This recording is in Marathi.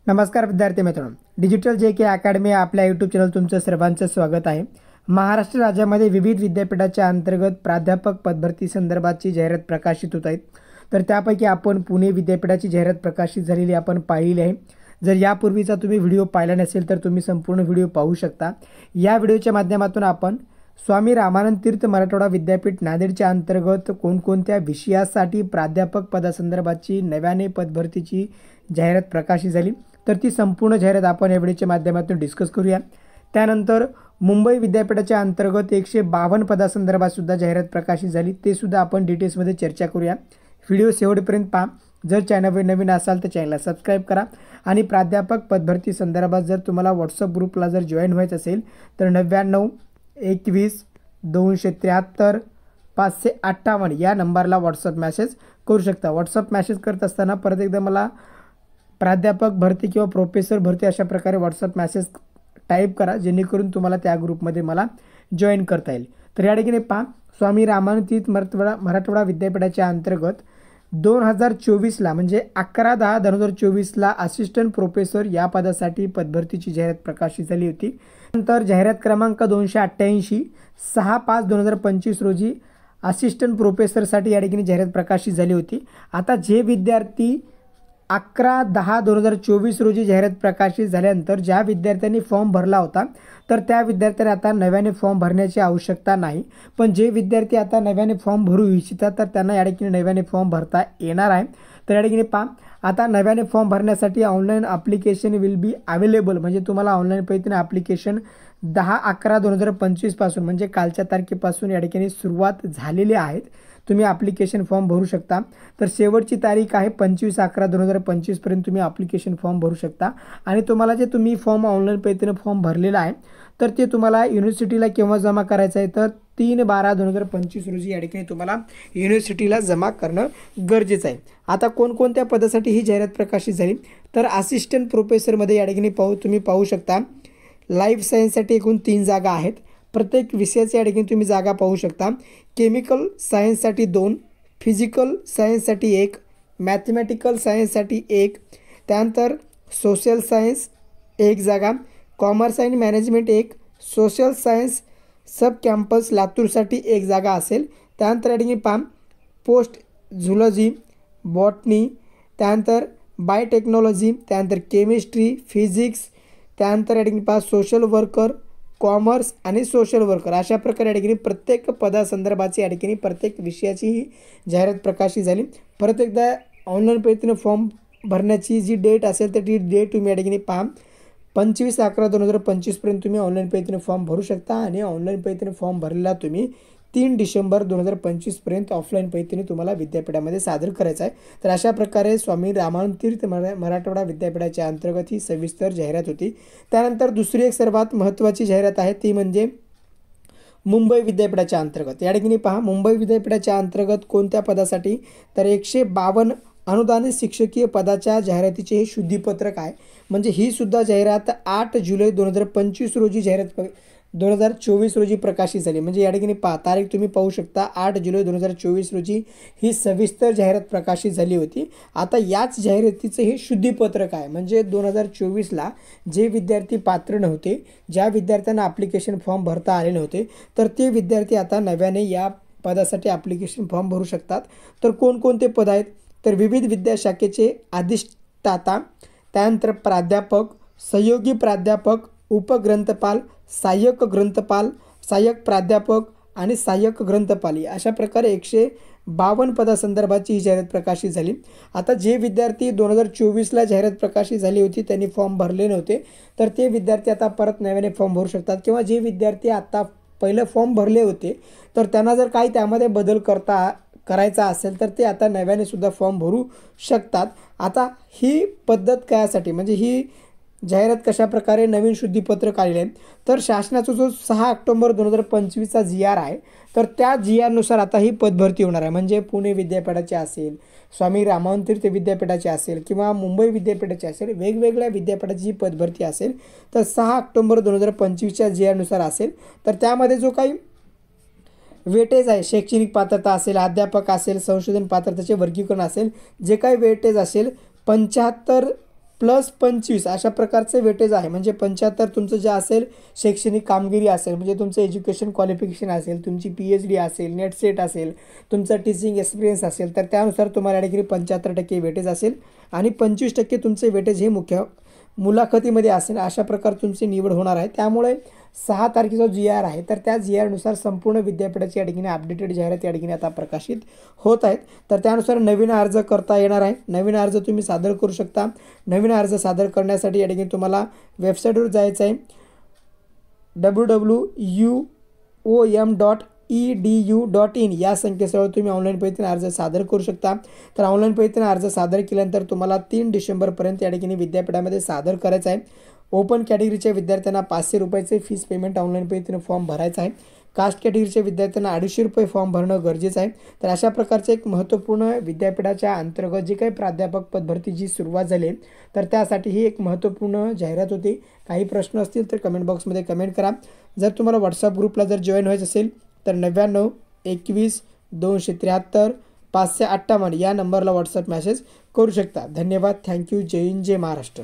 नमस्कार विद्यार्थी मित्रांनो, डिजिटल जे के अकॅडमी आपल्या यूट्यूब चॅनल तुमचं सर्वांचं स्वागत आहे। महाराष्ट्र राज्यामध्ये विविध विद्यापीठाच्या अंतर्गत प्राध्यापक पदभरती संदर्भाची जाहिरात प्रकाशित होत आहेत। तर त्यापैकी आपण पुणे विद्यापीठाची जाहिरात प्रकाशित झालेली आपण पाहिली आहे। जर यापूर्वीचा तुम्ही व्हिडिओ पाहिला नसेल तर तुम्ही संपूर्ण व्हिडिओ पाहू शकता। या व्हिडिओच्या माध्यमातून आपण स्वामी रामानंद तीर्थ मराठवाडा विद्यापीठ नांदेडच्या अंतर्गत कोणकोणत्या विषयासाठी प्राध्यापक पदासंदर्भाची नव्याने पदभरतीची जाहिरात प्रकाशित झाली तर ती संपूर्ण जाहिरात आपण या व्हिडिओच्या माध्यमातून डिस्कस करूया। त्यानंतर मुंबई विद्यापीठाच्या अंतर्गत 152 पदासंदर्भात सुद्धा जाहिरात प्रकाशित झाली, ते सुद्धा आपण डिटेल्समध्ये चर्चा करूया। व्हिडिओ शेवटपर्यंत पहा। जर चॅनलवर नवीन असाल तर चॅनलला सबस्क्राइब करा आणि प्राध्यापक पदभरती संदर्भात जर तुम्हाला व्हॉट्सअप ग्रुपला जर जॉईन व्हायचं असेल तर 99 21 273 558 या नंबरला व्हॉट्सअप मेसेज करू शकता। व्हॉट्सअप मेसेज करत असताना परत एकदा मला प्राध्यापक भरती किंवा प्रोफेसर भरती अशा प्रकारे व्हॉट्सअप मेसेज टाईप करा, जेणेकरून तुम्हाला त्या ग्रुपमध्ये मला जॉईन करता येईल। तर या ठिकाणी पहा, स्वामी रामानंद तीर्थ मराठवाडा विद्यापीठाच्या अंतर्गत 2024ला म्हणजे 11/10/2024ला असिस्टंट प्रोफेसर या पदासाठी पदभरतीची जाहिरात प्रकाशित झाली होती। नंतर जाहिरात क्रमांक 288 6/5/2025 रोजी असिस्टंट प्रोफेसरसाठी या ठिकाणी जाहिरात प्रकाशित झाली होती। आता जे विद्यार्थी 11/10/2024 रोजी जाहिरात प्रकाशित झाल्यानंतर ज्या विद्यार्थ्यांनी फॉर्म भरला होता तर त्या विद्यार्थ्यांना आता नव्याने फॉर्म भरण्याची आवश्यकता नाही। पण जे विद्यार्थी आता नव्याने फॉर्म भरू इच्छितात तर त्यांना या ठिकाणी नव्याने फॉर्म भरता येणार आहे। तर या ठिकाणी पहा, आता नव्याने फॉर्म भरण्यासाठी online application will be available, म्हणजे तुम्हाला ऑनलाईन पद्धतीने ॲप्लिकेशन 10/11/2025 पासून म्हणजे कालच्या तारखेपासून या ठिकाणी सुरुवात झालेली आहेत। तुम्ही ॲप्लिकेशन फॉर्म भरू शकता। तर शेवटची तारीख आहे 25/11/2025 पर्यंत तुम्ही ॲप्लिकेशन फॉर्म भरू शकता। आणि तुम्हाला जे तुम्ही फॉर्म ऑनलाईन पद्धतीने फॉर्म भरलेला आहे तर ते तुम्हाला युनिव्हर्सिटीला केव्हा जमा करायचं आहे तर 3/12/2025 रोजी या ठिकाणी तुम्हाला युनिव्हर्सिटीला जमा करणं गरजेचं आहे। आता कोणकोणत्या पदासाठी ही जाहिरात प्रकाशित झाली तर असिस्टंट प्रोफेसरमध्ये या ठिकाणी तुम्ही पाहू शकता लाईफ सायन्ससाठी एकूण 3 जागा आहेत। प्रत्येक विषयाच्या या ठिकाणी तुम्ही जागा पाहू शकता। केमिकल सायन्ससाठी 2, फिजिकल सायन्ससाठी 1, मॅथमॅटिकल सायन्ससाठी 1, त्यानंतर सोशल सायन्स 1 जागा, commerce and management 1, social science sub campus लातूरसाठी 1 जागा असेल। त्यानंतर या ठिकाणी पाम पोस्ट झुलॉजी, बॉटनी, त्यानंतर बायोटेक्नॉलॉजी, त्यानंतर केमिस्ट्री, फिजिक्स, त्यानंतर या ठिकाणी सोशल वर्कर, कॉमर्स आणि सोशल वर्कर अशा प्रकारे या ठिकाणी प्रत्येक पदासंदर्भाची या ठिकाणी प्रत्येक विषयाची ही जाहिरात प्रकाशित झाली। परत एकदा ऑनलाईन पद्धतीने फॉर्म भरण्याची जी डेट असेल तर ती डेट तुम्ही या ठिकाणी पहा 25/11/2025 पर्यंत तुम्ही ऑनलाईन पद्धतीने फॉर्म भरू शकता। आणि ऑनलाईन पद्धतीने फॉर्म भरलेला तुम्ही 3 डिसेंबर 2025 पर्यंत ऑफलाईन पद्धतीने तुम्हाला विद्यापीठामध्ये सादर करायचं आहे। तर अशा प्रकारे स्वामी रामानंद तीर्थ मराठवाडा विद्यापीठाच्या अंतर्गत ही सविस्तर जाहिरात होती। त्यानंतर दुसरी एक सर्वात महत्त्वाची जाहिरात आहे ती म्हणजे मुंबई विद्यापीठाच्या अंतर्गत। या ठिकाणी पहा, मुंबई विद्यापीठाच्या अंतर्गत कोणत्या पदासाठी तर 152 अनुदानित शिक्षकीय पदाच्या जाहिरातीचे हे शुद्धीपत्रक आहे। म्हणजे ही सुद्धा जाहिरात 8 जुलै 2025 रोजी 2024 रोजी प्रकाशित झाली। म्हणजे या ठिकाणी तारीख तुम्ही पाहू शकता 8 जुलै 2024 रोजी ही सविस्तर जाहिरात प्रकाशित झाली होती। आता याच जाहिरातीचं हे शुद्धीपत्रक आहे। म्हणजे 2024ला जे विद्यार्थी पात्र नव्हते, ज्या विद्यार्थ्यांना ॲप्लिकेशन फॉर्म भरता आले नव्हते तर ते विद्यार्थी आता नव्याने या पदासाठी ॲप्लिकेशन फॉर्म भरू शकतात। तर कोणकोणते पद आहेत तर विविध विद्याशाखेचे अधिष्ठाता, त्यानंतर प्राध्यापक, सहयोगी प्राध्यापक, उपग्रंथपाल, सहाय्यक ग्रंथपाल, सहाय्यक प्राध्यापक आणि सहाय्यक ग्रंथपाल अशा प्रकारे 152 पदासंदर्भाची ही जाहिरात प्रकाशित झाली। आता जे विद्यार्थी 2024ला जाहिरात प्रकाशित झाली होती त्यांनी फॉर्म भरले नव्हते तर ते विद्यार्थी आता परत नव्याने फॉर्म भरू शकतात, किंवा जे विद्यार्थी आता पहिलं फॉर्म भरले होते तर त्यांना जर काही त्यामध्ये बदल करायचा असेल तर ते आता नव्याने सुद्धा फॉर्म भरू शकतात। आता ही पद्धत कायासाठी म्हणजे ही जाहिरात कशा प्रकारे नवीन शुद्धीपत्रक आलेले आहे तर शासनाचा जो 6 ऑक्टोबर 2025चा GR आहे तर त्या GRनुसार आता ही पदभरती होणार आहे। म्हणजे पुणे विद्यापीठाचे असेल, स्वामी रामानंद तीर्थ विद्यापीठाचे असेल किंवा मुंबई विद्यापीठाचे असेल, वेगवेगळ्या विद्यापीठाची जी पदभरती असेल तर 6 ऑक्टोबर 2025च्या GRनुसार असेल। तर त्यामध्ये जो काही वेटेज आहे, शैक्षणिक पात्रता असेल, अध्यापक असेल, संशोधन पात्रतेचे वर्गीकरण असेल, जे काही वेटेज असेल 75 +25 अशा प्रकारचे वेटेज आहे. म्हणजे 75 तुमचं जे असेल शैक्षणिक कामगिरी असेल, म्हणजे तुमचं एज्युकेशन क्वालिफिकेशन असेल, तुमची PhD असेल, नेट सेट असेल, तुमचा टीचिंग एक्सपिरियन्स असेल, तर त्यानुसार तुम्हाला या ठिकाणी 75% वेटेज असेल आणि 25% तुमचे वेटेज हे मुख्य मुलाखतीमध्ये असेल. अशा प्रकारे तुमची निवड होणार आहे. त्यामुळे 6 तारखेचा GR आहे, तर त्या GRनुसार संपूर्ण विद्यापीठाची या ठिकाणी अपडेटेड जाहिरात या ठिकाणी आता प्रकाशित होत आहेत. तर त्यानुसार नवीन अर्ज करता येणार आहे. नवीन अर्ज तुम्ही सादर करू शकता. नवीन अर्ज सादर करण्यासाठी या ठिकाणी तुम्हाला वेबसाईटवर जायचं आहे. www.uom.edu.in या संकेतस्थळावर तुम्ही ऑनलाईन पद्धतीने अर्ज सादर करू शकता. तर ऑनलाईन पद्धतीने अर्ज सादर केल्यानंतर तुम्हाला 3 डिसेंबरपर्यंत या ठिकाणी विद्यापीठामध्ये सादर करायचं आहे. ओपन कॅटेगरीच्या विद्यार्थ्यांना 500 रुपयाचे फीस पेमेंट ऑनलाईन पद्धतीने फॉर्म भरायचा आहे. कास्ट कॅटेगरीच्या विद्यार्थ्यांना 250 रुपये फॉर्म भरणं गरजेचं आहे. तर अशा प्रकारचे एक महत्त्वपूर्ण विद्यापीठाच्या अंतर्गत जी काही प्राध्यापक पदभरतीची सुरुवात झाली आहे, तर त्यासाठी ही एक महत्त्वपूर्ण जाहिरात होती. काही प्रश्न असतील तर कमेंट बॉक्समध्ये कमेंट करा. जर तुम्हाला व्हॉट्सअप ग्रुपला जर जॉईन व्हायचं असेल तर 99 21 273 558 या नंबरला व्हॉट्सअप मेसेज करू शकता. धन्यवाद. थँक्यू. जय हिंद, जय महाराष्ट्र.